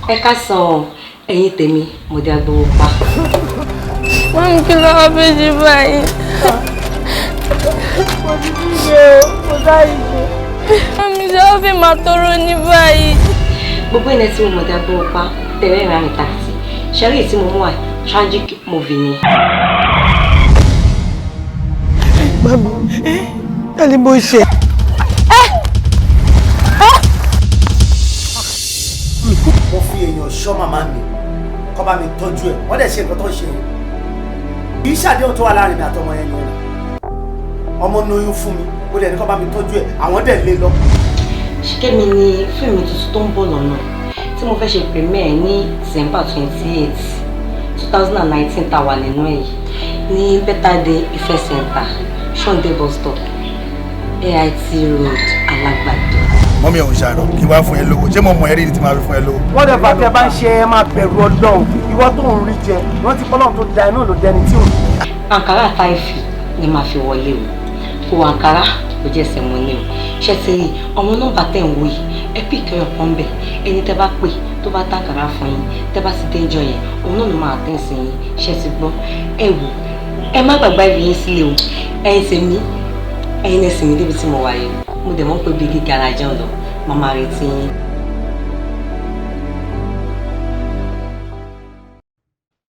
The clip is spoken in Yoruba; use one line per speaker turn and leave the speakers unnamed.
Ẹ káàsán ẹ̀yin tèmi mo dé agbowó pa.
Wọ́n kí ló wá fẹ́ ṣe báyìí. Mo ti díje o, mo dáyé ṣe. Mami ṣe ó fi máa tọrọ ní báyìí.
Gbogbo ilẹ̀ tí mo dé agbowó pa tẹ̀lé ìrìn tàkìtì ṣẹ́rí tí mo mú wá tragic movie ni.
Mami, ẹni mo ṣe.
Mo fi èèyàn ṣọ́ màmá mi kó bá mi tọ́jú ẹ̀ wọ́n dẹ̀ ṣe nǹkan tó ṣe yẹn. Kì í ṣàdéhùn tó wà láàrin mi àtọmọ yẹn ni ọmọ lóyún fún mi ó dẹ̀ ní kó bá mi tọ́jú ẹ̀ àwọn dẹ̀ lé lọ.
Ṣìkẹ́mi ni fíìmù tuntun tó ń bọ̀ lọ́nà tí mo fẹ́ ṣe premiere ní December 28, 2019 tá a wà nínú ẹ̀ yìí ní Better Day Ife Center, Sunday bus stop, AIT Road, Alágbàdo.
Mọ́mí ọ̀hún ṣàrọ̀ kí wá fún ẹ lówó ṣé mo mọ ẹrí ni tí máa fi fún ẹ lówó.
wọ́n dẹ̀ bàtẹ́ bá ń ṣe ẹ máa bẹ̀rù Ọlọ́run ìwọ tó ń rí jẹ wọ́n ti fọlọ́run tó da inú ló dẹni tí ò rí.
Àǹkárá táìfì ni màá fi wọlé o kò àǹkárá kò jẹ́ ẹsẹ̀ mọ́ ni o ṣe ti rí ọmọ nọ́mbà tẹ̀ ń wò yìí ẹ pì kẹyọ̀ kan bẹ̀ ẹni tẹ́ bá pè tó bá tàǹkárá fún yín tẹ́ bá ti dénjọ yẹn òun náà ló máa tẹ̀ sí yín ṣe ti gbọ́ ẹ wò ẹ má gbàgbá ìrìn yín sílé o ẹ̀yin tèmi ẹ̀yin ẹ̀sìn mi débi tí mo wà yìí mo dẹ̀ mọ́ pé bí gíga ara jẹun lọ màmá retí yín.